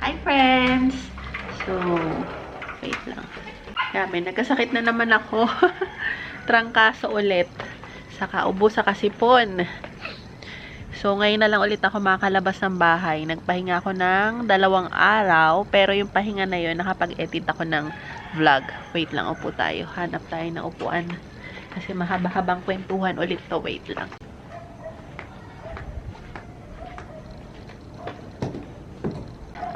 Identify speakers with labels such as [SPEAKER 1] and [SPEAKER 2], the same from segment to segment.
[SPEAKER 1] Hi friends! So, wait lang. Grabe, nagkasakit na naman ako. Trangkaso ulit. Saka ubo sa kasipon. So, ngayon na lang ulit ako makakalabas ng bahay. Nagpahinga ako ng 2 araw. Pero yung pahinga na yun, nakapag-edit ako ng vlog. Wait lang, upo tayo. Hanap tayo ng upuan. Kasi mahaba-habang kwentuhan ulit to. Wait lang.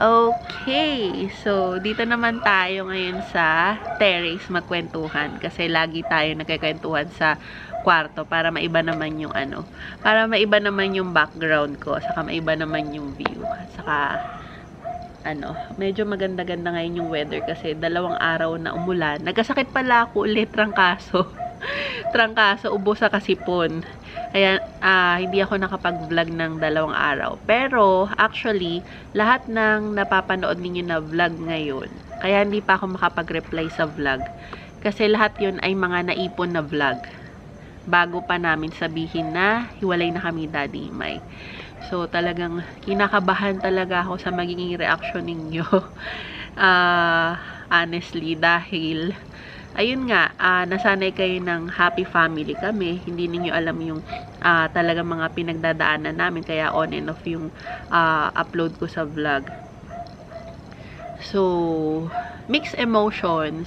[SPEAKER 1] Okay, so dito naman tayo ngayon sa terrace magkwentuhan kasi lagi tayo nagkikwentuhan sa kwarto para maiba naman yung para maiba naman yung background ko, saka maiba naman yung view. Saka medyo maganda-ganda ngayon yung weather kasi 2 araw na umulan. Nagkasakit pala ako ulit, trangkaso. Trangkaso, ubo sa kasipon. Kaya hindi ako nakapag-vlog ng 2 araw. Pero actually, lahat ng napapanood ninyo na vlog ngayon, kaya hindi pa ako makapag-reply sa vlog. Kasi lahat yun ay mga naipon na vlog. Bago pa namin sabihin na hiwalay na kami Daddy May. So talagang kinakabahan talaga ako sa magiging reaction ninyo. Honestly, dahil ayun nga, nasanay kayo ng happy family kami. Hindi ninyo alam yung talagang mga pinagdadaanan namin. Kaya on and off yung upload ko sa vlog. So, mixed emotions.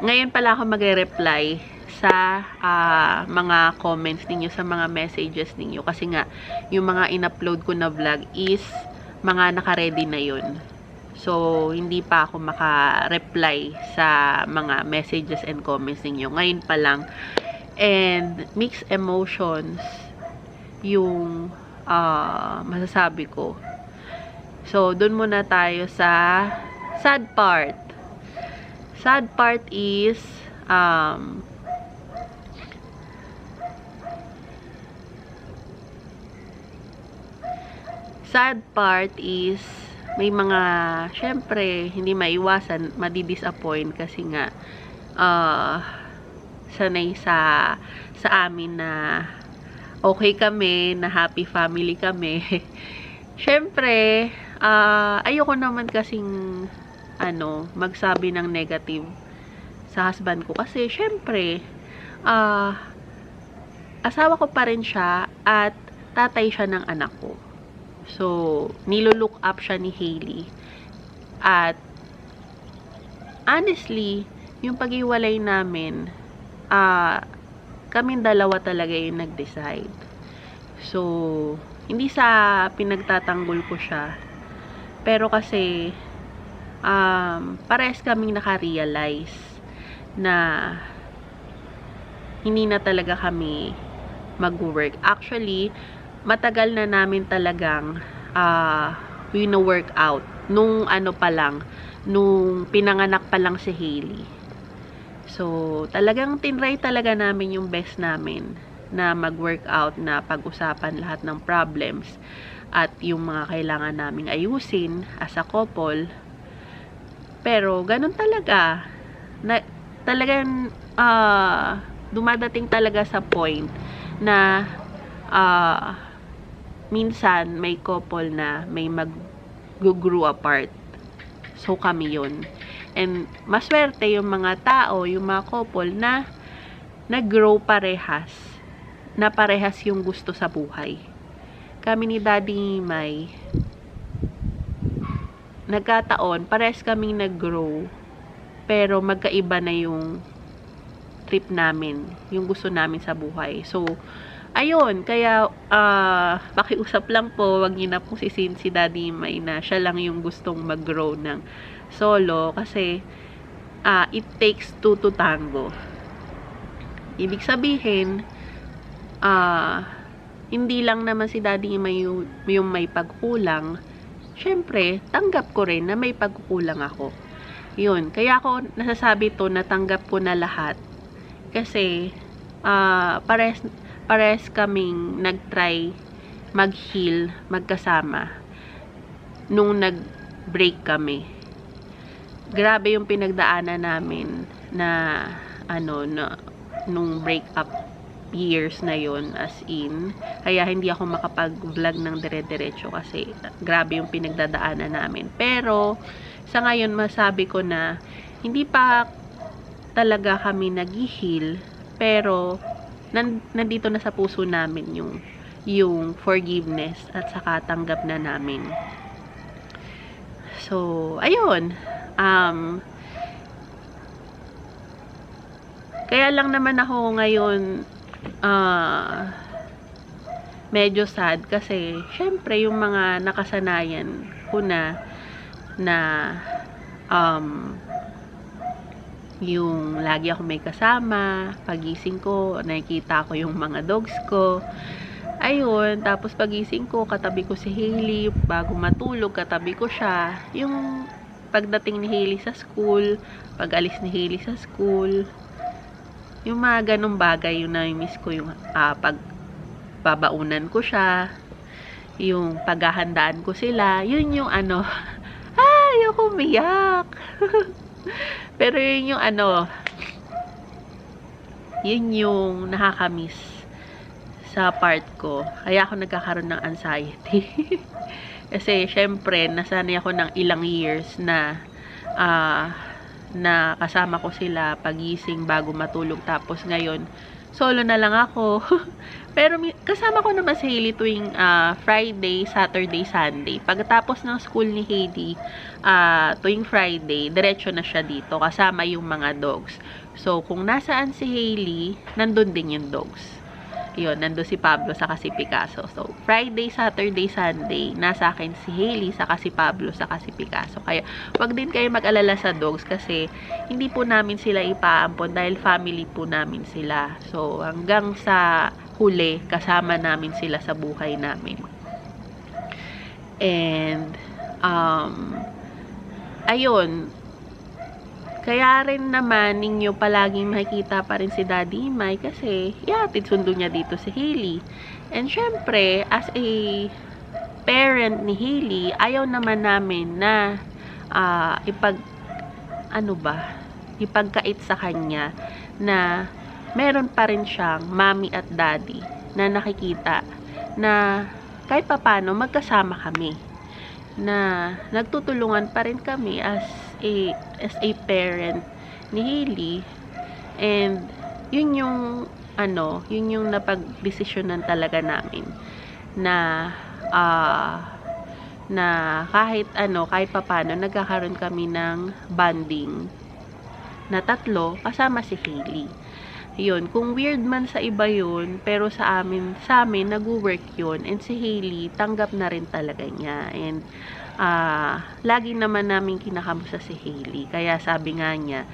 [SPEAKER 1] Ngayon pala ako magre-reply sa mga comments ninyo, sa mga messages ninyo. Kasi nga, yung mga in-upload ko na vlog is mga naka-ready na yun. So, hindi pa ako maka-reply sa mga messages and comments ninyo. Ngayon pa lang. And, mixed emotions yung masasabi ko. So, dun muna tayo sa sad part. Sad part is may mga, syempre, hindi maiwasan, madi-disappoint kasi nga, sanay sa amin na okay kami, na happy family kami. Syempre, ayoko naman kasing, magsabi ng negative sa husband ko. Kasi, syempre, asawa ko pa rin siya at tatay siya ng anak ko. So, nilolook up siya ni Hailey. At, honestly, yung pag-iwalay namin, kaming dalawa talaga yung nag-decide. So, hindi sa pinagtatanggol ko siya. Pero kasi, parehas kaming naka-realize na hindi na talaga kami mag-work. Actually, matagal na namin talagang wino-work out nung pa lang, nung pinanganak pa lang si Hailey. So, talagang tinry talaga namin yung best namin na mag-work out, na pag-usapan lahat ng problems at yung mga kailangan naming ayusin as a couple. Pero, ganun talaga. Talagang dumadating talaga sa point na minsan may couple na may mag-grow apart. So, kami yun. And, maswerte yung mga tao, yung mga couple na nag-grow parehas. Na parehas yung gusto sa buhay. Kami ni Daddy May, nagkataon, parehas kaming nag-grow. Pero, magkaiba na yung trip namin. Yung gusto namin sa buhay. So, ayun, kaya pakiusap lang po, wag niyo na pong sisin si Daddy May na siya lang yung gustong mag-grow ng solo kasi it takes 2 to tango. Ibig sabihin, hindi lang naman si Daddy May yung may pagkulang. Syempre, tanggap ko rin na may pagkukulang ako. Yun, kaya ako nasasabi to na tanggap ko na lahat. Kasi, pares kaming nag-try mag-heal, magkasama nung nag-break kami. Grabe yung pinagdaanan namin na nung break up years na yon, as in. Kaya hindi ako makapag-vlog ng dire-diretso kasi grabe yung pinagdadaanan namin. Pero sa ngayon masabi ko na hindi pa talaga kami nag-heal, pero nandito na sa puso namin yung forgiveness at saka tanggap na namin. So, ayun. Kaya lang naman ako ngayon medyo sad kasi syempre yung mga nakasanayan ko na yung lagi ako may kasama, pagising ko, nakikita ko yung mga dogs ko. Ayun, tapos pagising ko, katabi ko si Hailey, bago matulog, katabi ko siya. Yung pagdating ni Hailey sa school, pag alis ni Hailey sa school, yung mga ganong bagay, yung na-miss ko, yung pagbabaunan ko siya, yung paghahandaan ko sila, yun yung ayoko umiyak. Pero yun yung yun yung nakakamiss sa part ko. Kaya ako nagkakaroon ng anxiety. Kasi syempre, nasanay ako ng ilang years na na kasama ko sila pagising bago matulog. Tapos ngayon, solo na lang ako. Pero kasama ko naman si Hailey tuwing Friday, Saturday, Sunday. Pagkatapos ng school ni Hailey, tuwing Friday, diretso na siya dito kasama yung mga dogs. So, kung nasaan si Hailey, nandun din yung dogs. Yun, nandun si Pablo saka si Picasso. So, Friday, Saturday, Sunday, nasa akin si Hailey saka si Pablo saka si Picasso. Kaya, wag din kayo mag-alala sa dogs kasi hindi po namin sila ipaampon dahil family po namin sila. So, hanggang sa huli, kasama namin sila sa buhay namin. And, ayun, kaya rin naman ninyo palaging makikita pa rin si Daddy May kasi ihatid sundo niya dito si Hailey. And syempre, as a parent ni Hailey, ayaw naman namin na ipagkait sa kanya na meron pa rin siyang mommy at daddy na nakikita na kahit papano magkasama kami, na nagtutulungan pa rin kami as a parent ni Hailey. And yun yung napagdesisyonan talaga namin na kahit papano nagkakaroon kami ng bonding na tatlo kasama si Hailey. Yun, kung weird man sa iba yun, pero sa amin nag-work yun. And si Hailey, tanggap na rin talaga niya. And lagi naman namin kinakamusta si Hailey. Kaya sabi nga niya,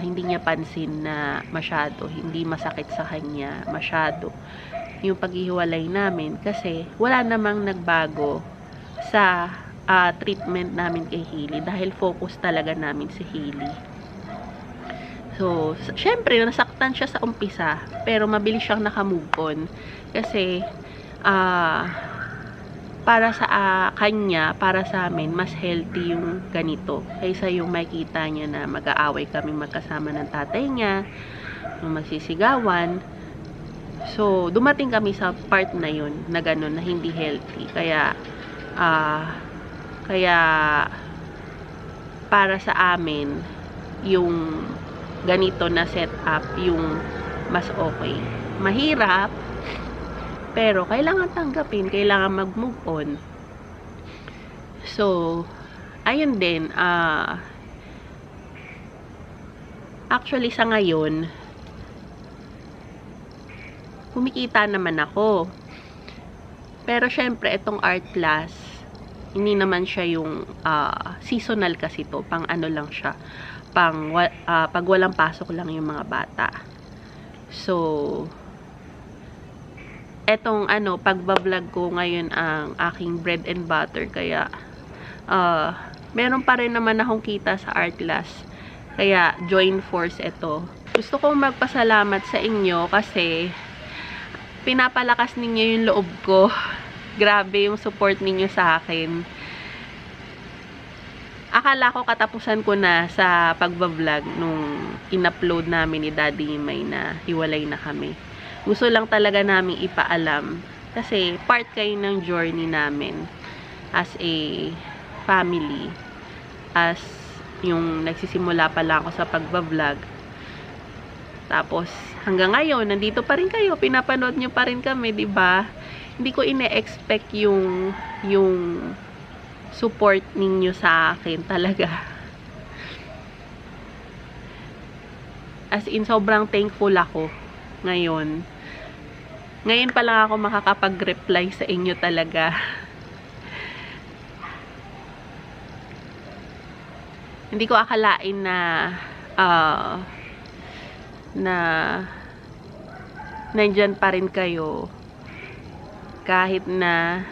[SPEAKER 1] hindi niya pansin na masyado, hindi masakit sa kanya masyado yung paghihiwalay namin kasi wala namang nagbago sa treatment namin kay Hailey dahil focus talaga namin si Hailey. So, syempre, nasaktan siya sa umpisa, pero mabilis siyang nakamove on. Kasi, para sa kanya, para sa amin, mas healthy yung ganito. Kaysa yung makita niya na mag-aaway kami magkasama ng tatay niya, yung magsisigawan. So, dumating kami sa part na yun, na gano'n, na hindi healthy. Kaya, para sa amin, yung ganito na setup yung mas okay. Mahirap, pero kailangan tanggapin, kailangan mag-move on. So, ayun din, actually sa ngayon, kumikita naman ako. Pero syempre, itong art class, hindi naman siya yung seasonal kasi to, pang lang siya, pag walang pasok lang yung mga bata. So, etong pagbablog ko ngayon ang aking bread and butter. Kaya, meron pa rin naman akong kita sa art class. Kaya, join force ito. Gusto kong magpasalamat sa inyo kasi pinapalakas ninyo yung loob ko. Grabe yung support ninyo sa akin. Akala ko katapusan ko na sa pagbablog nung in-upload namin ni Daddy May na hiwalay na kami. gusto lang talaga namin ipaalam kasi part kayo ng journey namin as a family, as yung nagsisimula pa lang ako sa pagbablog. Tapos hanggang ngayon nandito pa rin kayo, pinapanood nyo pa rin kami, 'di ba? Hindi ko ine-expect yung support ninyo sa akin talaga. As in, sobrang thankful ako ngayon. Ngayon pa lang ako makakapag-reply sa inyo talaga. Hindi ko akalain na nandyan pa rin kayo kahit na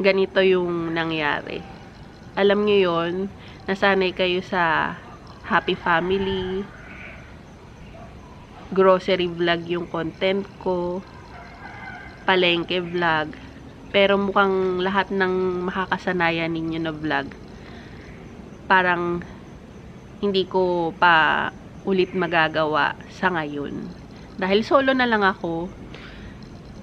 [SPEAKER 1] ganito yung nangyari. Alam nyo yun, nasanay kayo sa happy family, grocery vlog yung content ko, palengke vlog, pero mukhang lahat ng makakasanayan ninyo na vlog parang hindi ko pa ulit magagawa sa ngayon. Dahil solo na lang ako,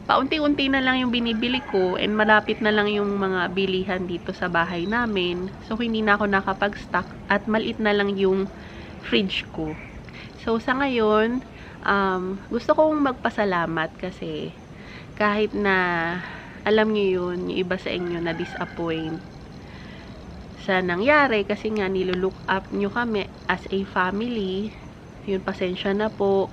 [SPEAKER 1] paunti-unti na lang yung binibili ko and malapit na lang yung mga bilihan dito sa bahay namin. So, hindi na ako nakapag-stock at maliit na lang yung fridge ko. So, sa ngayon, gusto kong magpasalamat kasi kahit na alam niyo yun, yung iba sa inyo na disappoint sa nangyari kasi nga nilulook up nyo kami as a family. Yun, pasensya na po.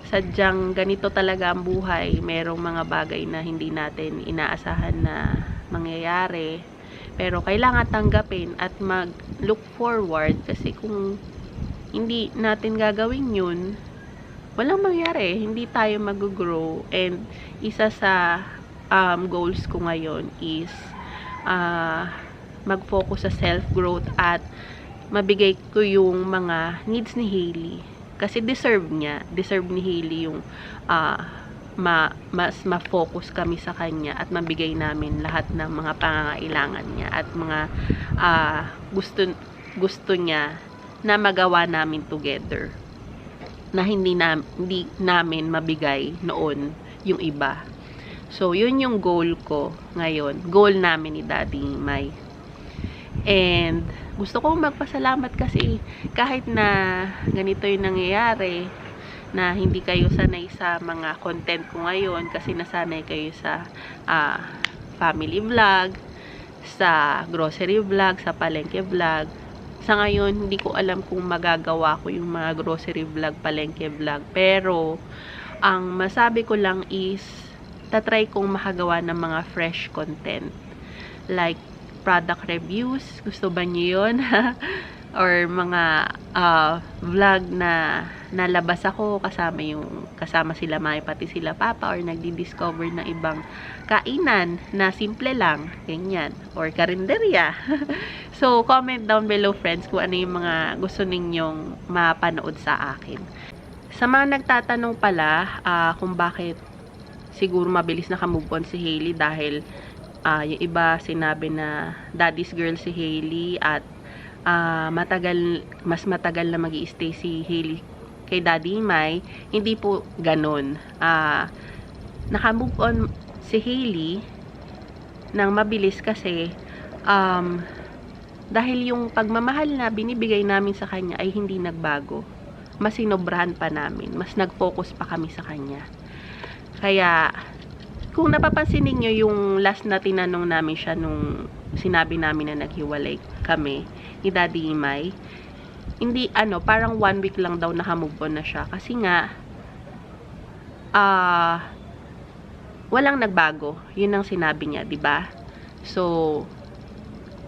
[SPEAKER 1] Sadyang ganito talaga ang buhay. Merong mga bagay na hindi natin inaasahan na mangyayari. Pero kailangan tanggapin at mag-look forward kasi kung hindi natin gagawin yun, walang mangyari. Hindi tayo mag-grow. And isa sa goals ko ngayon is mag-focus sa self-growth at mabigay ko yung mga needs ni Hailey. Kasi deserve ni Hailey yung mas ma-focus kami sa kanya at mabigay namin lahat ng mga pangangailangan niya at mga gusto niya na magawa namin together na hindi namin mabigay noon yung iba. So, yun yung goal ko ngayon. Goal namin ni Daddy May. And gusto kong magpasalamat kasi kahit na ganito yung nangyayari, na hindi kayo sanay sa mga content ko ngayon kasi nasanay kayo sa family vlog, sa grocery vlog, sa palengke vlog. Sa ngayon, hindi ko alam kung magagawa ko yung mga grocery vlog, palengke vlog. Pero, ang masabi ko lang is, tatry kong makagawa ng mga fresh content. Like, product reviews, gusto ba niyo yun? Or mga vlog na nalabas ako kasama sila May, pati sila Papa, or nagdi-discover ng ibang kainan na simple lang, ganyan, or karinderya. So, comment down below, friends, kung ano yung mga gusto ninyong mapanood sa akin. Sa mga nagtatanong pala kung bakit siguro mabilis nakamove on si Hailey, dahil yung iba sinabi na daddy's girl si Hailey at mas matagal na mag-i-stay si Hailey kay Daddy May. Hindi po ganun. Nakamove on si Hailey nang mabilis kasi dahil yung pagmamahal na binibigay namin sa kanya ay hindi nagbago. Mas sinobrahan pa namin. Mas nag-focus pa kami sa kanya. Kaya kung napapansin niyo yung last na tinanong namin siya nung sinabi namin na naghiwalay kami ni Daddy May, hindi parang 1 week lang daw nakamove on na siya kasi nga walang nagbago. Yun ang sinabi niya, 'di ba? So,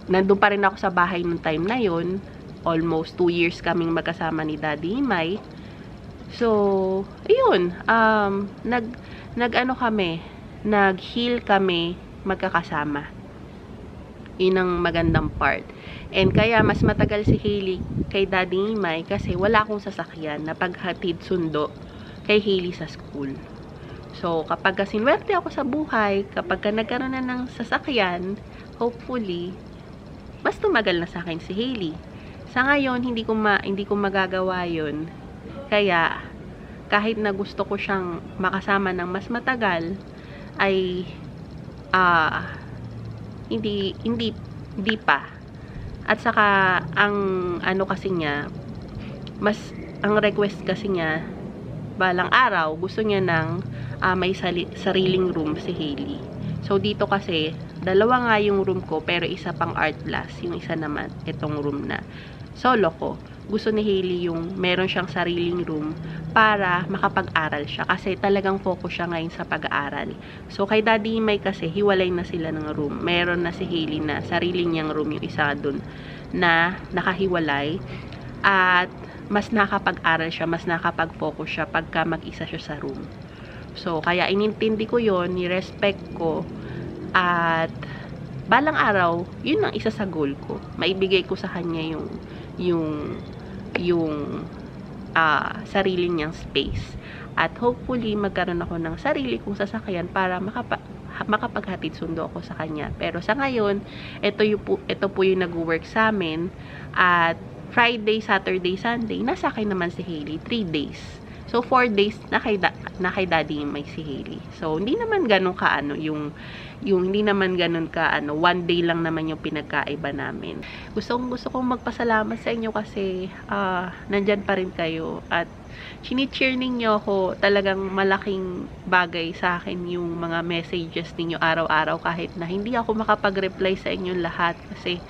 [SPEAKER 1] nandun pa rin ako sa bahay nung time na yun. Almost 2 years kaming magkasama ni Daddy May. So, ayun, nag-heal kami magkakasama. Yun ang magandang part. And kaya mas matagal si Hailey kay Daddy May kasi wala akong sasakyan na paghatid sundo kay Hailey sa school. So, kapag sinwerte ako sa buhay, kapag nagkaroon na ng sasakyan, hopefully, mas tumagal na sa akin si Hailey. Sa ngayon, hindi ko magagawa yun. Kaya, kahit na gusto ko siyang makasama ng mas matagal, ay hindi pa. At saka ang ano kasi niya, ang request kasi niya balang araw, gusto niya ng may sariling room si Hailey. So dito kasi dalawa nga yung room ko, pero isa pang art class, yung isa naman itong room na solo ko. Gusto ni Hailey yung meron siyang sariling room para makapag-aral siya, kasi talagang focus siya ngayon sa pag-aaral. So kay Daddy May kasi hiwalay na sila ng room. Meron na si Hailey na sarili niyang room, yung isa dun na nakahiwalay, at mas nakapag-aral siya, mas nakapag-focus siya pagka mag-isa siya sa room. So kaya inintindi ko yon, ni-respect ko, at balang araw, yun ang isa sa goal ko. Maibigay ko sa kanya yung sarili niyang space. At hopefully, magkaroon ako ng sarili kong sasakyan para makapaghatid sundo ako sa kanya. Pero sa ngayon, ito po yung nag-work sa amin. At Friday, Saturday, Sunday, nasa akin naman si Hailey. 3 days. So, 4 days na kay Daddy May si Hailey. So, hindi naman ganun kaano yung hindi naman ganun kaano, 1 day lang naman yung pinagkaiba namin. Gusto kong magpasalamat sa inyo kasi nandyan pa rin kayo at chini-cheer ninyo ako. Talagang malaking bagay sa akin yung mga messages ninyo araw-araw, kahit na hindi ako makapag-reply sa inyong lahat kasi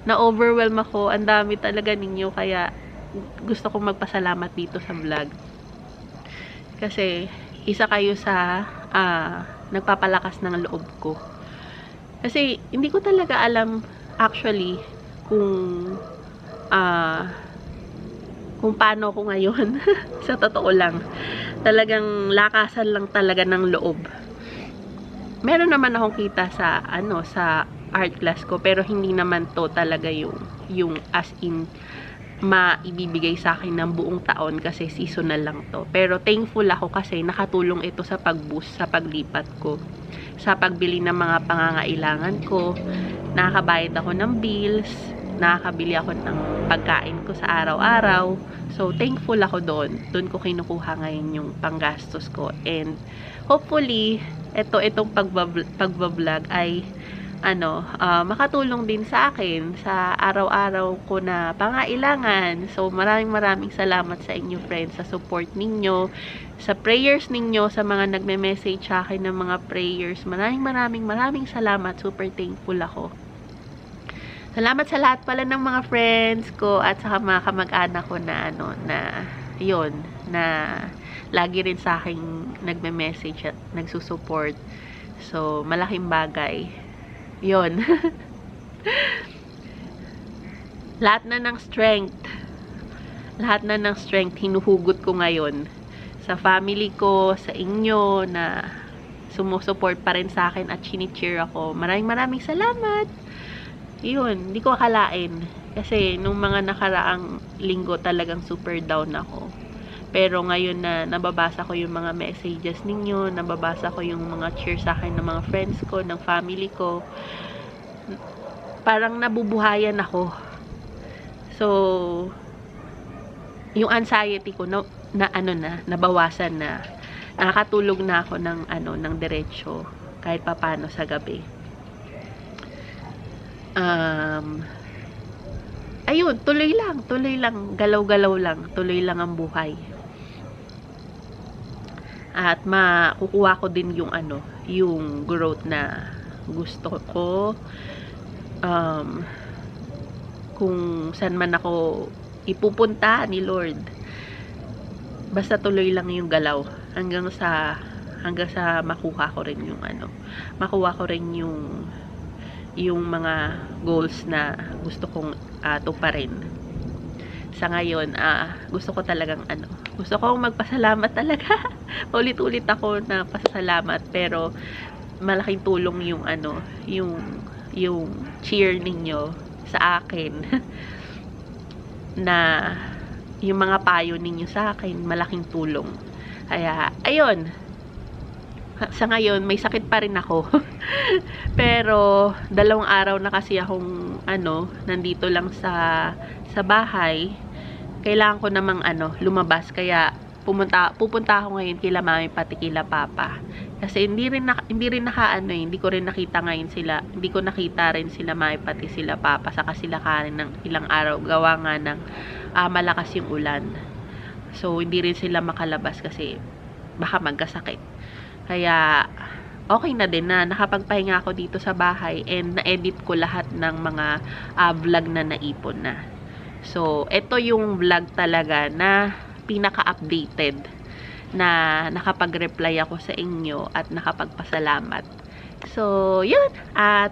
[SPEAKER 1] na-overwhelm ako. Ang dami talaga ninyo, kaya gusto kong magpasalamat dito sa vlog. Kasi isa kayo sa nagpapalakas ng loob ko. Kasi hindi ko talaga alam actually kung paano ko ngayon. Sa totoo lang. Talagang lakasan lang talaga ng loob. Meron naman akong kita sa sa art class ko, pero hindi naman to talaga yung as in maibibigay sa akin ng buong taon kasi seasonal lang to. Pero thankful ako kasi nakatulong ito sa pag-boost, sa paglipat ko, sa pagbili ng mga pangangailangan ko. Nakakabayad ako ng bills, nakakabili ako ng pagkain ko sa araw-araw. So thankful ako doon ko kinukuha ngayon yung panggastos ko. And hopefully itong pagbablog ay makatulong din sa akin sa araw-araw ko na pangailangan. So maraming salamat sa inyo, friends, sa support ninyo, sa prayers ninyo, sa mga nagme-message sa akin ng mga prayers. Maraming salamat. Super thankful ako. Salamat sa lahat pala ng mga friends ko at sa mga kamag-anak ko na na lagi rin sa akin nagme-message at nagsusupport. So malaking bagay yon. lahat na ng strength hinuhugot ko ngayon sa family ko, sa inyo na sumusuport pa rin sa akin at chini-cheer ako. Maraming salamat. Yun, hindi ko akalain kasi nung mga nakaraang linggo talagang super down ako. Pero ngayon na nababasa ko yung mga messages ninyo, nababasa ko yung mga cheer sa akin ng mga friends ko, ng family ko, parang nabubuhayan ako. So, yung anxiety ko nabawasan na. Nakakatulog na ako ng diretso kahit papano sa gabi. Ayun, tuloy lang, galaw-galaw lang, tuloy lang ang buhay. At makukuha ko din yung growth na gusto ko, kung saan man ako ipupunta ni Lord. Basta tuloy lang yung galaw hanggang sa makuha ko rin yung mga goals na gusto kong tuparin. Sa ngayon, gusto ko talagang gusto kong magpasalamat talaga. Ulit-ulit ako na pasalamat, pero malaking tulong yung cheer ninyo sa akin. Na yung mga payo ninyo sa akin, malaking tulong. Kaya, ayun. Sa ngayon, may sakit pa rin ako. Pero, 2 araw na kasi akong, nandito lang sa bahay. Kailangan ko namang, lumabas. Kaya, pupunta ako ngayon kila mami pati kila papa. Kasi hindi ko rin nakita ngayon sila. Hindi ko nakita rin sila mami pati sila papa saka sila Karen ng ilang araw gawa nga ng malakas yung ulan. So hindi rin sila makalabas kasi baka magkasakit. Kaya okay na din na nakapagpahinga ako dito sa bahay and na-edit ko lahat ng mga vlog na naipon na. So ito yung vlog talaga na pinaka-updated na nakapag-reply ako sa inyo at nakapagpasalamat. So, yun.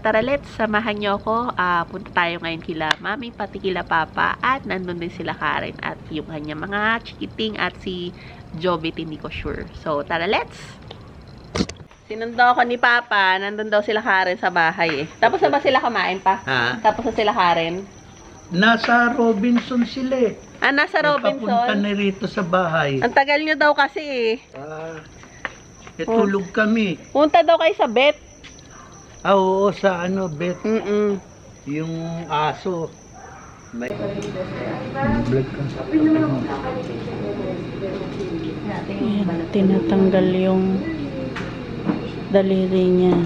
[SPEAKER 1] Tara, let's samahan nyo ako. Punta tayo ngayon kila mami, pati kila papa, at nandun din sila Karen at yung kanya mga chikiting at si Jovit, hindi ko sure. So, tara, let's! Sinundo ako ni Papa, nandun daw sila Karen sa bahay eh. Tapos na ba sila kumain pa?
[SPEAKER 2] Ha?
[SPEAKER 1] Tapos na sila Karen?
[SPEAKER 2] Nasa Robinson sila eh.
[SPEAKER 1] Nasa
[SPEAKER 2] Papunta
[SPEAKER 1] Robinson?
[SPEAKER 2] na rito sa bahay.
[SPEAKER 1] Ang tagal nyo daw kasi eh.
[SPEAKER 2] Tulog kami.
[SPEAKER 1] Punta daw kayo sa bet.
[SPEAKER 2] Oo, sa ano, bet. Yung aso. May vlog ka.
[SPEAKER 3] Ayan, tinatanggal yung daliri niya.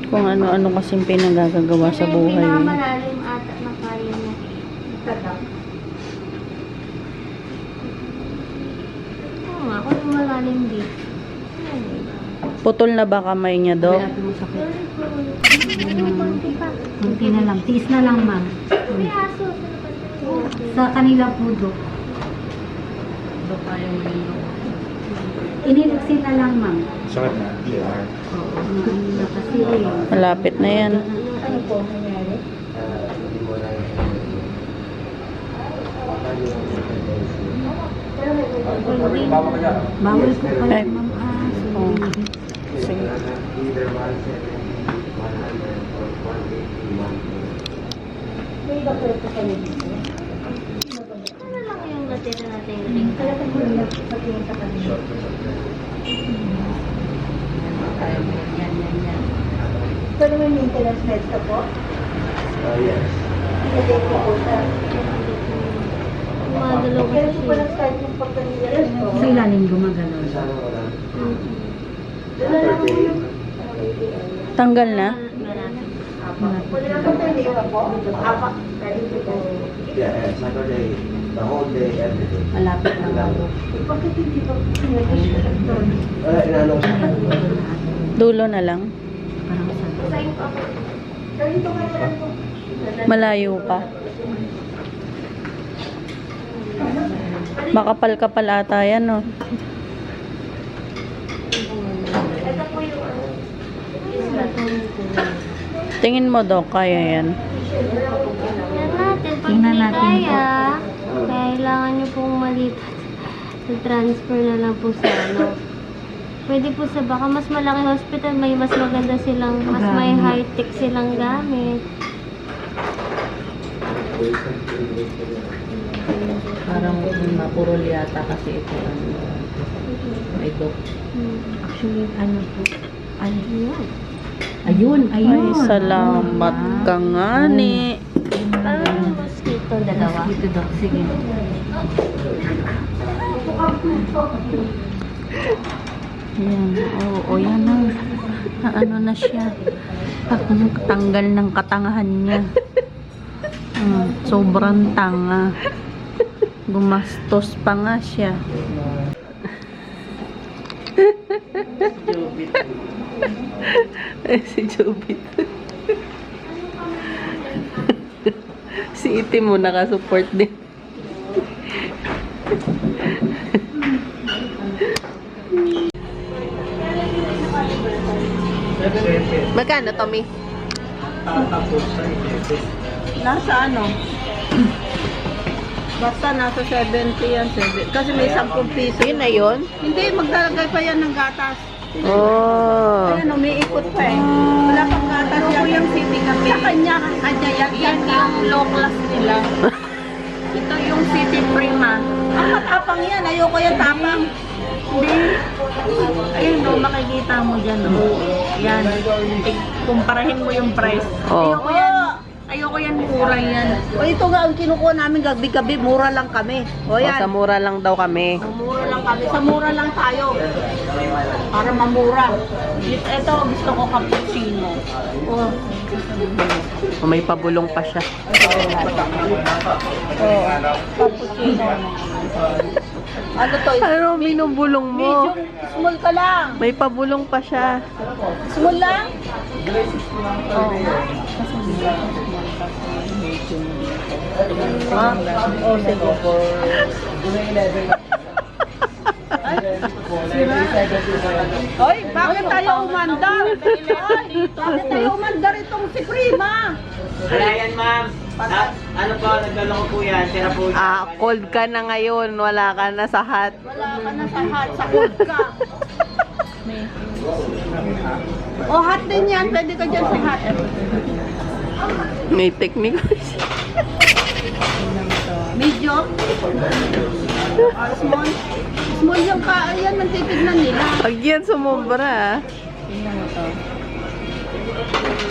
[SPEAKER 3] Kung ano-ano kasing pinagagagawa sa buhay.
[SPEAKER 4] Malalim ata na kaya niya. Oo nga, kung yung malalim din.
[SPEAKER 3] Putol na ba kamay niya, Dok?
[SPEAKER 5] Kunti na lang. Tiis na lang, ma'am.
[SPEAKER 4] May aso.
[SPEAKER 5] Sa kanila po, Dok. Iniluksin na lang, ma'am.
[SPEAKER 2] Sakit na.
[SPEAKER 5] Oo, ano na kasi eh.
[SPEAKER 3] Malapit na yan.
[SPEAKER 5] Ano po nangyari? Bawal po pala,
[SPEAKER 3] Ay.
[SPEAKER 5] ma'am.
[SPEAKER 3] Oh.
[SPEAKER 5] Sige.
[SPEAKER 3] Sige.
[SPEAKER 4] Ano lang yung natira natin yung ring?
[SPEAKER 5] Kaya ka muna sa tingin sa kanila. Ito naman yung maintenance meds ka po?
[SPEAKER 2] Yes.
[SPEAKER 5] Ilagay ko po sa...
[SPEAKER 4] Gumagalaw
[SPEAKER 5] Kaya
[SPEAKER 4] kasi
[SPEAKER 5] po pa
[SPEAKER 4] siya.
[SPEAKER 5] nag-start yung pagkanila. Sa ilalim gumagalaw. Wala lang po yung...
[SPEAKER 3] Tanggal na?
[SPEAKER 4] Marami.
[SPEAKER 5] Wala lang po tayo po? Apak.
[SPEAKER 2] Yeah, Saturday, the whole day, every day.
[SPEAKER 3] Malapit na lang.
[SPEAKER 5] Bakit hindi pa nag-start doon?
[SPEAKER 2] Inanong
[SPEAKER 3] Dulo na lang.
[SPEAKER 5] Parang sa... Ganito nga lang po.
[SPEAKER 3] Malayo pa. Makapal-kapal ata yan, no?
[SPEAKER 5] Ito po yung...
[SPEAKER 3] Tingin mo, Dok, kaya yan.
[SPEAKER 4] Tingnan natin. Pag
[SPEAKER 5] Tingnan
[SPEAKER 4] hindi
[SPEAKER 5] natin
[SPEAKER 4] kaya, kailangan nyo pong malipat. Sa transfer na lang po sa ano. Pwede po sa baka mas malaki hospital, may mas maganda silang, mas may high-tech silang gamit.
[SPEAKER 3] Parang mapurol yata kasi ito. May Dok.
[SPEAKER 5] Actually, ano po?
[SPEAKER 4] Ayun.
[SPEAKER 5] Ayun,
[SPEAKER 3] Ay, salamat ka nga ni.
[SPEAKER 4] Parang mosquito dalawa.
[SPEAKER 5] Dito daw, sige.
[SPEAKER 3] Yan. Oo, yan na. Ano na siya. Tanggal ng katangahan niya. Sobrang tanga. Gumastos pa nga siya. Si Jobit. Si Iti mo nakasupport din. Magkano, Tommy?
[SPEAKER 2] Tatapos sa ito.
[SPEAKER 3] Nasa ano? Basta nasa 70 yan. Kasi may 10 piso. Yun na yun? Hindi, maglalagay pa yan ng gatas. Oh. Ayan, umiikot pa eh. Wala pang gatas yan. Yung city kami. Sa kanya yan. Yan yung low class nila. Ito yung city prima. Ang matapang yan. Ayoko yung tapang. Hindi. Ayun, no, makikita mo dyan. No. Yan. Kumparahin mo yung price. Ayoko yan. Ayoko yan, mura yan. O ito nga, ang kinukuha namin gabi-gabi, mura lang kami. O
[SPEAKER 1] O,
[SPEAKER 3] yan.
[SPEAKER 1] sa mura lang daw kami.
[SPEAKER 3] Mura lang kami. Sa mura lang tayo. Para mamura. Ito, gusto ko cappuccino. Oh.
[SPEAKER 1] O, may pabulong pa siya.
[SPEAKER 3] Oh. Cappuccino. Ano to?
[SPEAKER 1] Ano binubulong mo?
[SPEAKER 3] Medium, small ka lang.
[SPEAKER 1] May pabulong pa siya.
[SPEAKER 3] Small lang? Oh. Oh, sige. Hoy, bakit tayo umandar? Hoy, bakit tayo umandar itong si Prima?
[SPEAKER 2] Wala yan, ma'am. Ano po, naglalako po yan. Sira po.
[SPEAKER 1] Cold ka na ngayon. Wala ka na sa hot.
[SPEAKER 3] Wala ka na sa hot, sa cold ka. Oh, hot din yan. Pwede ka dyan sa hot.
[SPEAKER 1] May technique.
[SPEAKER 3] Medium? Small? Small yung yan ang titignan nila.
[SPEAKER 1] Pag yan sumobra.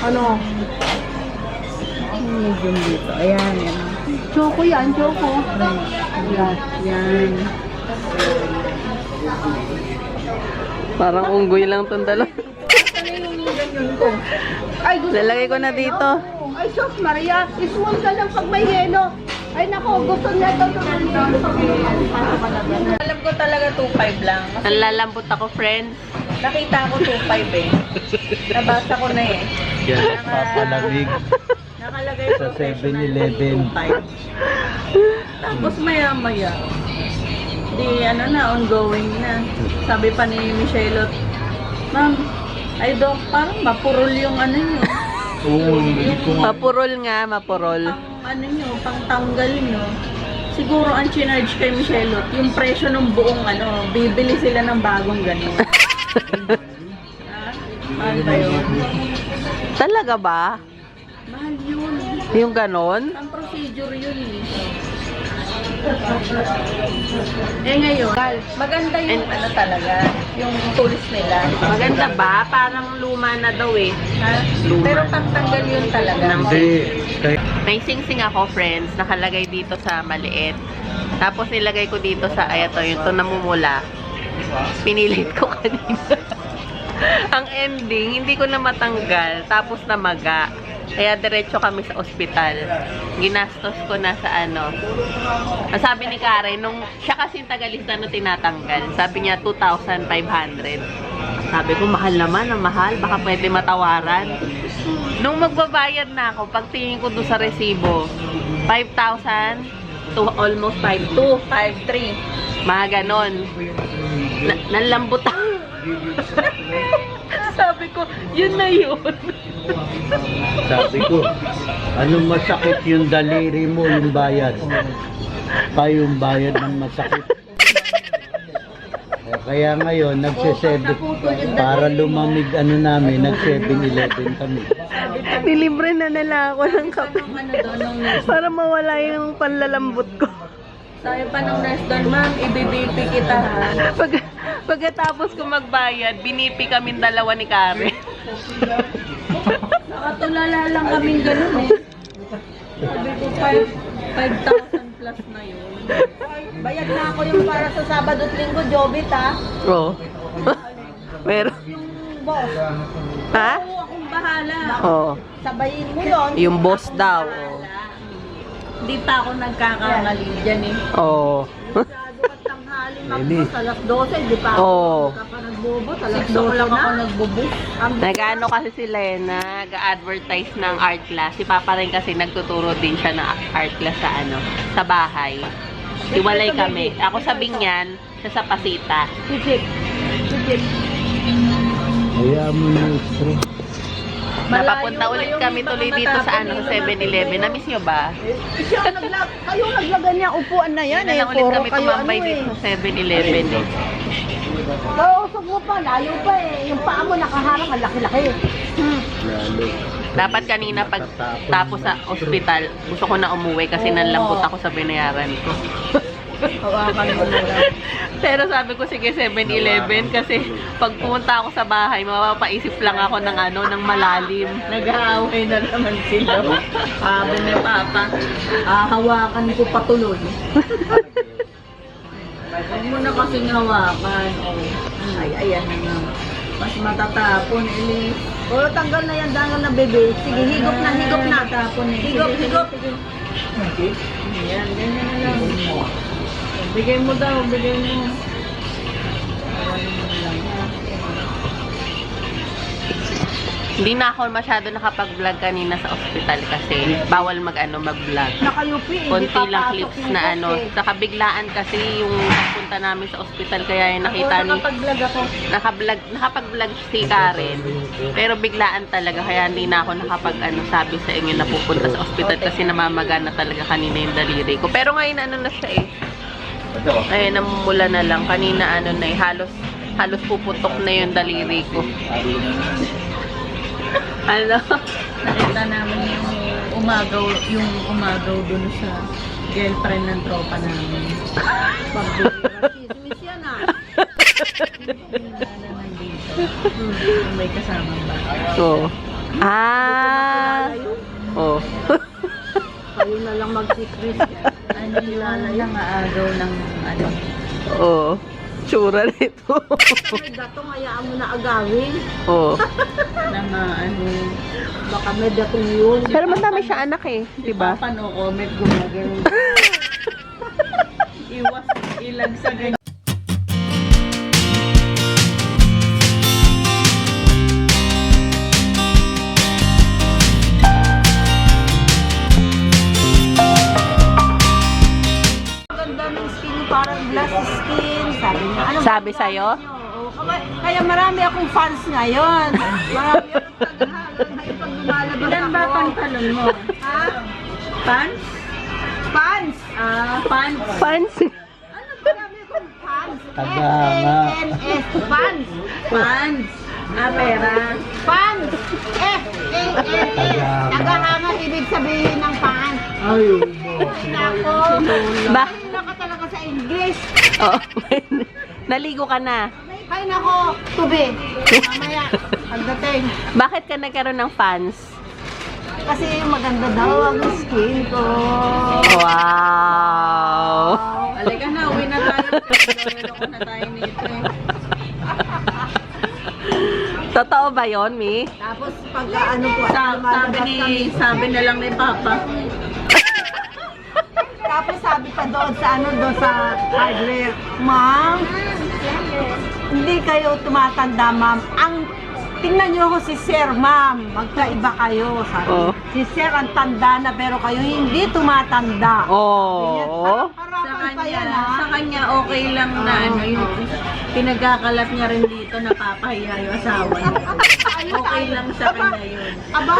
[SPEAKER 3] Ano? Medium dito. Ayan, yan. Choco yan, choco. Yan.
[SPEAKER 1] Parang unggoy lang itong dalawa.
[SPEAKER 3] Ay, gusto
[SPEAKER 1] Lalagay ko na dito.
[SPEAKER 3] Ay, sus, Maria. Small ka lang pag may yelo. Ay, nako, gusto niya ito. Alam ko talaga 2.5 lang.
[SPEAKER 1] Ang lalambot ako, friends.
[SPEAKER 3] Nakita ko 2.5 eh. Nabasa ko na eh.
[SPEAKER 6] Yan, papalamig
[SPEAKER 3] Nakalagay
[SPEAKER 6] sa
[SPEAKER 3] professional
[SPEAKER 6] 7-Eleven.
[SPEAKER 3] 2.5. Tapos maya-maya. Di ano na, ongoing na. Sabi pa ni Michelle, Ma'am, ay Doc, parang mapurol yung ano nyo.
[SPEAKER 6] Oo, hindi ko nga.
[SPEAKER 1] Mapurol nga, mapurol.
[SPEAKER 3] Pang ano nyo, pang tanggal nyo. Siguro ang chinarge kay Michelle, yung presyo ng buong ano, bibili sila ng bagong gano'n. Mahal ba yun?
[SPEAKER 1] Talaga ba?
[SPEAKER 3] Mahal yun.
[SPEAKER 1] Yung ganon?
[SPEAKER 3] Ang procedure yun eh. Eh ngayon, maganda yung ano talaga, yung tools nila.
[SPEAKER 1] Maganda ba? Parang luma na daw eh.
[SPEAKER 3] Ha? Pero pagtanggal yun talaga.
[SPEAKER 6] Hindi. Kaya,
[SPEAKER 1] May sing-sing ako, friends. Nakalagay dito sa maliit. Tapos nilagay ko dito sa, ay ito, yung to namumula. Pinilit ko kanina. Ang ending, hindi ko na matanggal. Tapos namaga. Kaya diretso kami sa ospital. Ginastos ko na sa ano. Ang sabi ni Karen, nung siya kasi tagalista no tinatanggal. Sabi niya 2,500. Sabi ko, mahal naman, ang mahal. Baka pwede matawaran. Nung magbabayad na ako, pagtingin ko doon sa resibo, 5,000 to almost 5,200.
[SPEAKER 3] 5'3".
[SPEAKER 1] Mga ganon. Nanlambot ako. Sabi ko, yun na yun.
[SPEAKER 6] sabi ko, anong masakit yung daliri mo, yung bayad? Pa yung bayad ng masakit. Kaya ngayon, para lumamig ano namin, nag-7-Eleven kami.
[SPEAKER 1] Nilibre na nila ako ng kape.
[SPEAKER 3] Ano doon, nung
[SPEAKER 1] Para mawala yung panlalambot ko.
[SPEAKER 3] sabi pa nung nurse doon, Ma'am, ibibipi kita ha.
[SPEAKER 1] Pagkatapos ko magbayad, binipi kaming dalawa ni Karen.
[SPEAKER 3] Nakatulala lang kaming ganun eh. Sabi ko, 5,000 plus na yun. Bayad na ako yung para sa Sabado at Linggo, Jobit ha.
[SPEAKER 1] Oo. Meron.
[SPEAKER 3] Yung boss.
[SPEAKER 1] Ha?
[SPEAKER 3] Oo, akong bahala.
[SPEAKER 1] Oo.
[SPEAKER 3] Sabayin mo yun.
[SPEAKER 1] Yung boss daw.
[SPEAKER 3] Hindi pa ako nagkakangali dyan eh.
[SPEAKER 1] Oo.
[SPEAKER 3] Masyado ka tanghali, magbus, alas 12, di pa ako
[SPEAKER 1] Oo.
[SPEAKER 3] ka pa nagbubus, alas 12 lang ako nagbubus.
[SPEAKER 1] Nag-ano kasi sila eh, nag-advertise ng art class. Si Papa rin kasi nagtuturo din siya ng art class sa ano, sa bahay. Iwalay kami. Ako sa Binyan, siya sa Pasita.
[SPEAKER 3] Sisip.
[SPEAKER 6] Kaya mo yung stress.
[SPEAKER 1] Napapunta ulit kami tuloy dito sa ano, sa 7-Eleven. Na-miss nyo ba?
[SPEAKER 3] Siya kayo naglagan niya upuan na yan
[SPEAKER 1] Yan
[SPEAKER 3] eh.
[SPEAKER 1] na ulit kami
[SPEAKER 3] Kayo
[SPEAKER 1] tumambay
[SPEAKER 3] ano
[SPEAKER 1] dito sa 7-Eleven eh.
[SPEAKER 3] Kausap mo pa, layo pa eh. Yung paa mo nakaharang, ang laki-laki.
[SPEAKER 6] Lalo.
[SPEAKER 1] Dapat kanina pag tapos sa ospital, gusto ko na umuwi kasi nanlambot ako sa binayaran ko.
[SPEAKER 3] Hawakan mo na lang.
[SPEAKER 1] Pero sabi ko, sige, 7-Eleven kasi pag pumunta ako sa bahay, mapapaisip lang ako ng ng malalim.
[SPEAKER 3] Nag-aaway na naman sila. Sabi ni Papa, hawakan ko patuloy. Huwag mo na kasing hawakan. Oh. Ay, ayan na nga. Mas matatapon, Elise. O, tanggal na yan, dangal na bebe. Sige, higop na, higop na. Matapon, higop, higop. Ayan, ganyan na lang. Bigay mo daw, bigay mo.
[SPEAKER 1] Hindi na ako masyado nakapag-vlog kanina sa ospital kasi bawal mag-vlog.
[SPEAKER 3] Nakayupi,
[SPEAKER 1] Konti lang clips na Saka biglaan kasi yung pagpunta namin sa ospital kaya yung nakita ni
[SPEAKER 3] Nakapag-vlog ako.
[SPEAKER 1] nakapag-vlog si Karen. Pero biglaan talaga kaya hindi na ako sabi sa inyo na pupunta sa ospital kasi namamaga na talaga kanina yung daliri ko. Pero ngayon na siya eh. Ay, namumula na lang. Kanina halos puputok na yung daliri ko.
[SPEAKER 3] Nakita namin yung umagaw dun sa girlfriend ng tropa namin. Chismis yan May kasamang ba?
[SPEAKER 1] Oo. Oh.
[SPEAKER 3] Kayo na lang mag-secret. Yung aagaw ng
[SPEAKER 1] Oo. Tsura nito.
[SPEAKER 3] May datong, hayaan mo na agawin.
[SPEAKER 1] Oo.
[SPEAKER 3] Baka may datong yun.
[SPEAKER 1] Pero madami siya anak eh. Diba?
[SPEAKER 3] Paano comment gumagano? Iwas ilag sa ganyan. Ganda ng skin, parang glass skin. Sabi niya.
[SPEAKER 1] Sabi sa'yo?
[SPEAKER 3] Kaya marami akong fans ngayon. Marami akong tagahalan. Ngayon pag lumalabas ako. Ilan ba pantalon mo? Ha? Pants? Pants? Pants.
[SPEAKER 1] Fans.
[SPEAKER 3] Ano? Marami akong fans.
[SPEAKER 6] Tagahanga.
[SPEAKER 3] F-A-N-S. Fans. Fans. Pera. Fans. F-A-N-S. Tagahanga ibig sabihin ng fans.
[SPEAKER 6] Ay,
[SPEAKER 3] Nako.
[SPEAKER 1] Ba?
[SPEAKER 3] Ano ka talaga sa English?
[SPEAKER 1] Oo. Naligo ka na.
[SPEAKER 3] Ay nako, tubi. Mamaya, pagdating.
[SPEAKER 1] Bakit ka nagkaroon ng fans?
[SPEAKER 3] Kasi maganda daw ang skin ko.
[SPEAKER 1] Wow!
[SPEAKER 3] Halika na, uwi na tayo. Lolo na tayo nito.
[SPEAKER 1] Totoo ba yon, Mi?
[SPEAKER 3] Tapos pagka ano po, sabi na lang ni Papa. Tapos sabi pa doon sa hardware, Ma'am, hindi kayo tumatanda, Ma'am. Tingnan niyo ako si Sir, Ma'am. Magkaiba kayo, sabi.
[SPEAKER 1] Oh.
[SPEAKER 3] Si Sir ang tanda na pero kayo hindi tumatanda.
[SPEAKER 1] Oo.
[SPEAKER 3] Sa kanya okay lang na yung pinagkakalat niya rin dito na papahiya yung asawa niya. Okay lang sa kanya yun. Aba,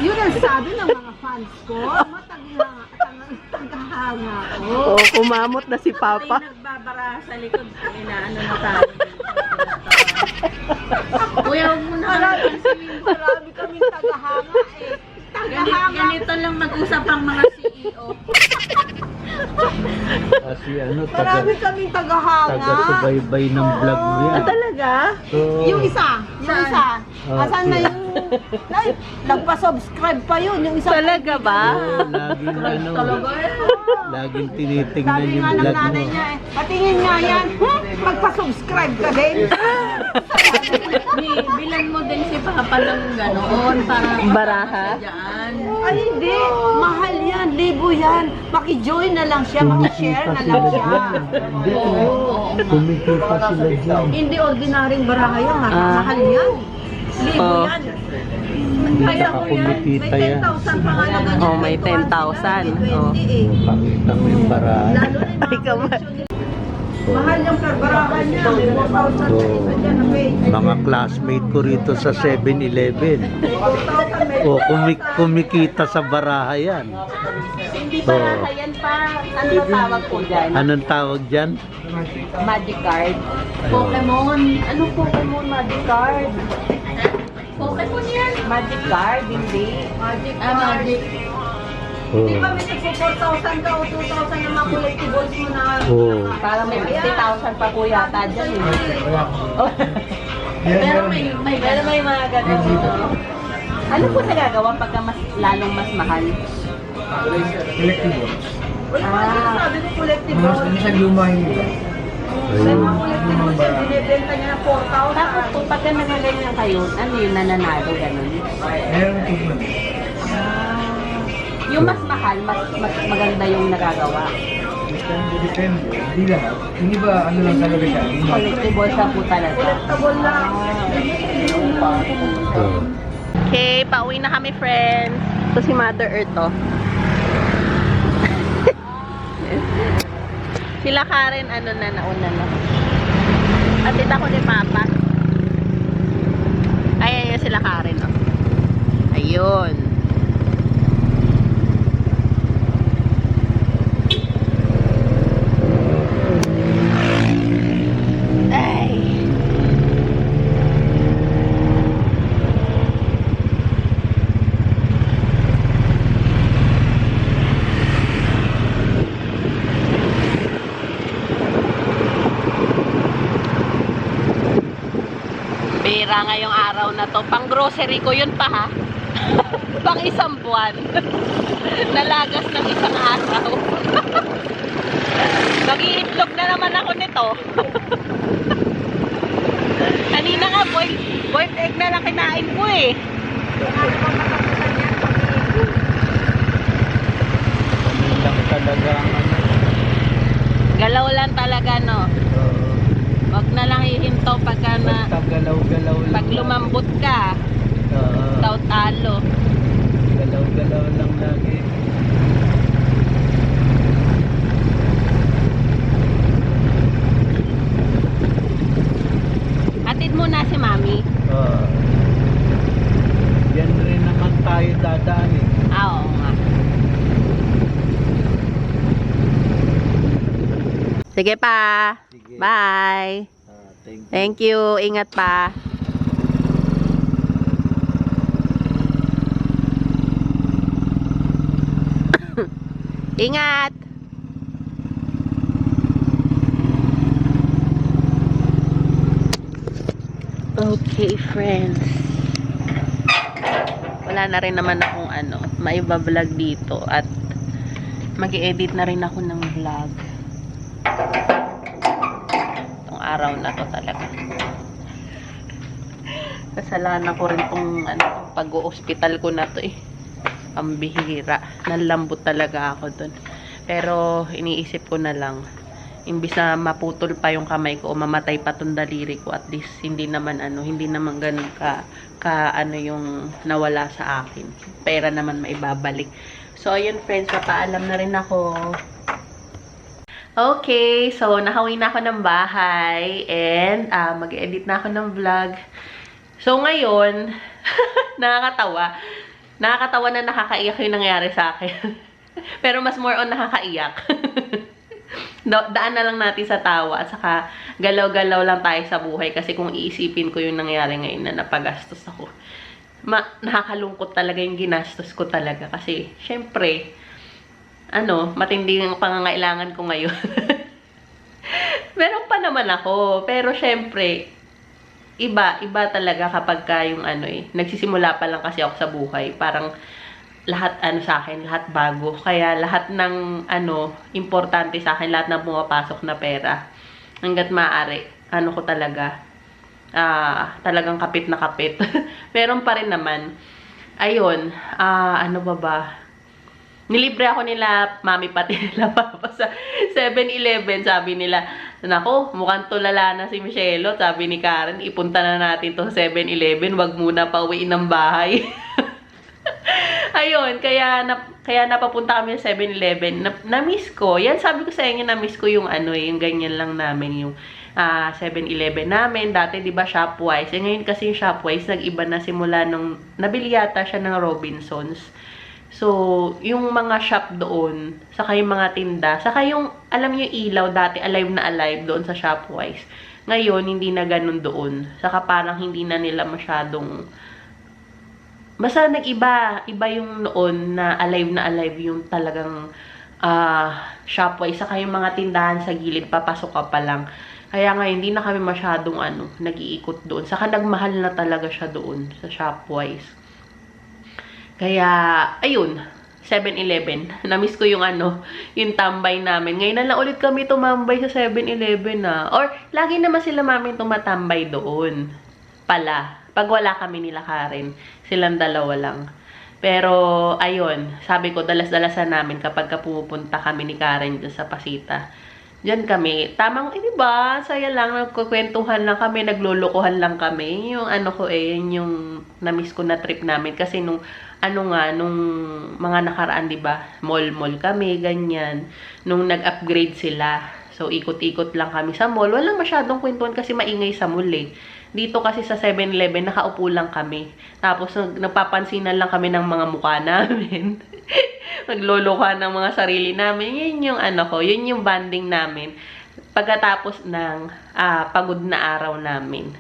[SPEAKER 3] yun ang sabi ng mga fans ko. Tagahanga ko.
[SPEAKER 1] Oo, kumamot na si Papa.
[SPEAKER 3] Pati nagbabara sa likod. Inaano na tayo. Kuya, huwag mo na marami kaming tagahanga eh. Ganito lang mag-usap ang mga CEO.
[SPEAKER 6] Kasi
[SPEAKER 3] Marami kaming tagahanga.
[SPEAKER 6] taga-subaybay ng vlog mo yan.
[SPEAKER 1] Talaga?
[SPEAKER 6] Oo.
[SPEAKER 3] Yung isa. Asan na yung... Nagpa-subscribe pa yun. Yung isa.
[SPEAKER 1] Talaga ba?
[SPEAKER 6] Oo, laging tinitingnan
[SPEAKER 3] Sabi
[SPEAKER 6] yung
[SPEAKER 3] nga ng
[SPEAKER 6] vlog
[SPEAKER 3] nanay
[SPEAKER 6] mo.
[SPEAKER 3] niya eh, patingin nga yan, magpa-subscribe ka din. Bilan mo din si Papa ng ganoon para
[SPEAKER 1] Baraha?
[SPEAKER 3] Ay hindi, mahal yan, libo yan. Maki-join na lang siya, maki-share na lang siya.
[SPEAKER 6] Hindi, kumikita sila dyan.
[SPEAKER 3] Hindi ordinaryong baraha yan, mahal yan. Libo
[SPEAKER 1] Oh.
[SPEAKER 3] yan. Kaya ko yan,
[SPEAKER 6] Kumikita
[SPEAKER 3] may
[SPEAKER 6] yan.
[SPEAKER 3] 10,000 pa nga na ganyan.
[SPEAKER 1] Oh, may 10,000. Oh.
[SPEAKER 3] 20 eh.
[SPEAKER 6] Pakita mo yung barahan.
[SPEAKER 3] Lalo na yung mga
[SPEAKER 1] Ikaw ba?
[SPEAKER 3] mahal yung barahan niya. May 4,000 sa isa dyan na page.
[SPEAKER 6] Mga classmate ko rito sa 7-Eleven.
[SPEAKER 3] 4,000 may
[SPEAKER 6] O, kumikita sa baraha yan.
[SPEAKER 1] Hindi baraha yan pa. Ano na tawag po dyan?
[SPEAKER 6] Anong tawag dyan?
[SPEAKER 1] Magic card. Pokemon. Anong Pokemon Magic card? Pokemon yan. Magic card, hindi.
[SPEAKER 3] Magic.
[SPEAKER 6] Oo.
[SPEAKER 3] Di ba may tigpo 4,000 ka o 2,000 na mga collectibles mo na
[SPEAKER 6] Oo.
[SPEAKER 1] Para may 50,000 pa po yata dyan.
[SPEAKER 3] Pero may mga ganun dito.
[SPEAKER 1] Ano po nagagawa pagka mas, lalong mas mahal?
[SPEAKER 5] Collectibles.
[SPEAKER 3] Uy, bakit sinasabi ko collectibles?
[SPEAKER 5] Minsan luma yung iba.
[SPEAKER 3] May mga collectibles yan, binibenta niya ng 4,000.
[SPEAKER 1] Tapos po pagka nagaganyan kayo, ano yung nananalo ganun?
[SPEAKER 5] Meron tignan.
[SPEAKER 1] Yung mas mahal, mas maganda yung nagagawa.
[SPEAKER 5] Depende. Hindi lahat. Yung iba, ano lang talaga siya.
[SPEAKER 1] Collectibles na po talaga.
[SPEAKER 3] Collectible lang.
[SPEAKER 6] Oo.
[SPEAKER 1] Okay, pauwi na kami, friends. Ito si Mother Earth, oh. Sila Karen, ano na, nauna na. Atid ako ni Papa. Ay, sila Karen, oh. Ayun. Ay. Bira ngayong araw na to. Pang grocery ko yun pa, ha? Pang isang buwan. Nalagas ng isang araw. Mag-iitlog na naman ako nito. Kanina nga, boiled egg na lang kinain ko eh.
[SPEAKER 6] Lang talaga ang ano.
[SPEAKER 1] Galaw lang talaga, no? Wag na lang hihinto pagka na...
[SPEAKER 6] Basta galaw-galaw lang.
[SPEAKER 1] Pag lumambot ka, talo.
[SPEAKER 6] Galaw-galaw lang lagi.
[SPEAKER 1] Hatid mo na si Mami.
[SPEAKER 6] Yan rin naman tayo dadaan eh.
[SPEAKER 1] Oo nga. Sige pa.
[SPEAKER 6] Sige.
[SPEAKER 1] Bye.
[SPEAKER 6] Thank you.
[SPEAKER 1] Thank you. Ingat pa. Ingat. Okay, friends. Wala na rin naman akong maiba-vlog dito at mag-i-edit na rin ako ng vlog. Itong araw na to talaga. Kasalanan ko rin tong pag-o-hospital ko na to eh. Ang bihira. Nalambot talaga ako dun. Pero iniisip ko na lang, imbis na maputol pa yung kamay ko o mamatay pa tong daliri ko, at least hindi naman ganun ka yung nawala sa akin. Pera naman maibabalik. So ayun, friends, papaalam na rin ako. Okay, so nakauwi na ako ng bahay and mag-edit na ako ng vlog. So ngayon, nakakatawa na nakakaiyak yung nangyari sa akin. Pero mas more on nakakaiyak. Daan na lang natin sa tawa at saka galaw-galaw lang tayo sa buhay, kasi kung iisipin ko yung nangyari ngayon na napagastos ako, nakakalungkot talaga yung ginastos ko talaga, kasi syempre matindi yung pangangailangan ko ngayon. Meron pa naman ako, pero syempre iba talaga kapag yung nagsisimula pa lang kasi ako sa buhay, parang lahat sa akin, lahat bago. Kaya lahat ng importante sa akin, lahat ng pumapasok na pera, hangga't maaari, ko talaga, talagang kapit na kapit. Meron pa rin naman. Ayun, nilibre ako nila Mami, pati nila Papa sa 7-Eleven. Sabi nila, nako, mukhang tulala na si Michelle. Sabi ni Karen, ipunta na natin to 7-Eleven, wag muna pauwiin ng bahay. Ayun, kaya napapunta kami sa 7-Eleven. Na-miss ko. Yan, sabi ko sa inyo, na-miss ko yung yung ganyan lang namin, yung 7-Eleven namin. Dati, di ba, Shopwise. Ngayon kasi yung Shopwise, nag-iba na simula nung nabili yata siya ng Robinsons. So, yung mga shop doon, saka yung mga tinda, saka yung, alam niyo, ilaw dati, alive na alive doon sa Shopwise. Ngayon, hindi na ganun doon. Saka parang hindi na nila masyadong basta nag-iba. Iba yung noon na alive yung talagang Shopwise. Saka yung mga tindahan sa gilid, papasok ka pa lang. Kaya nga, hindi na kami masyadong nag-iikot doon. Saka nagmahal na talaga siya doon sa Shopwise. Kaya, ayun, 7-Eleven. Namiss ko yung yung tambay namin. Ngayon na lang ulit kami tumambay sa 7-Eleven Or, lagi naman sila mamin tumatambay doon. Pala. Pag wala kami nila Karen, silang dalawa lang. Pero, ayun, sabi ko, dalas-dalasan namin kapag pumupunta kami ni Karen dyan sa Pasita. Diyan kami. Tamang, diba? Saya lang, nagkukwentuhan lang kami, naglulukuhan lang kami. Yung yung na-miss ko na trip namin. Kasi nung mga nakaraan, diba? Mall-mall kami, ganyan. Nung nag-upgrade sila. So, ikot-ikot lang kami sa mall. Walang masyadong kwentuhan kasi maingay sa mall eh. Dito kasi sa 7-Eleven, nakaupo lang kami. Tapos, nagpapansinan lang kami ng mga mukha namin. Naglulukuhan ng mga sarili namin. Yun yung yun yung bonding namin. Pagkatapos ng pagod na araw namin.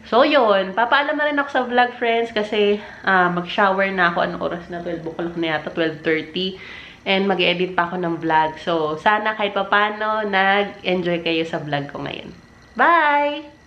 [SPEAKER 1] So, yun. Papaalam na rin ako sa vlog, friends, kasi mag-shower na ako. Anong oras na? 12 o'clock na yata, 12:30. And mag-edit pa ako ng vlog. So, sana kahit papano, nag-enjoy kayo sa vlog ko ngayon. Bye!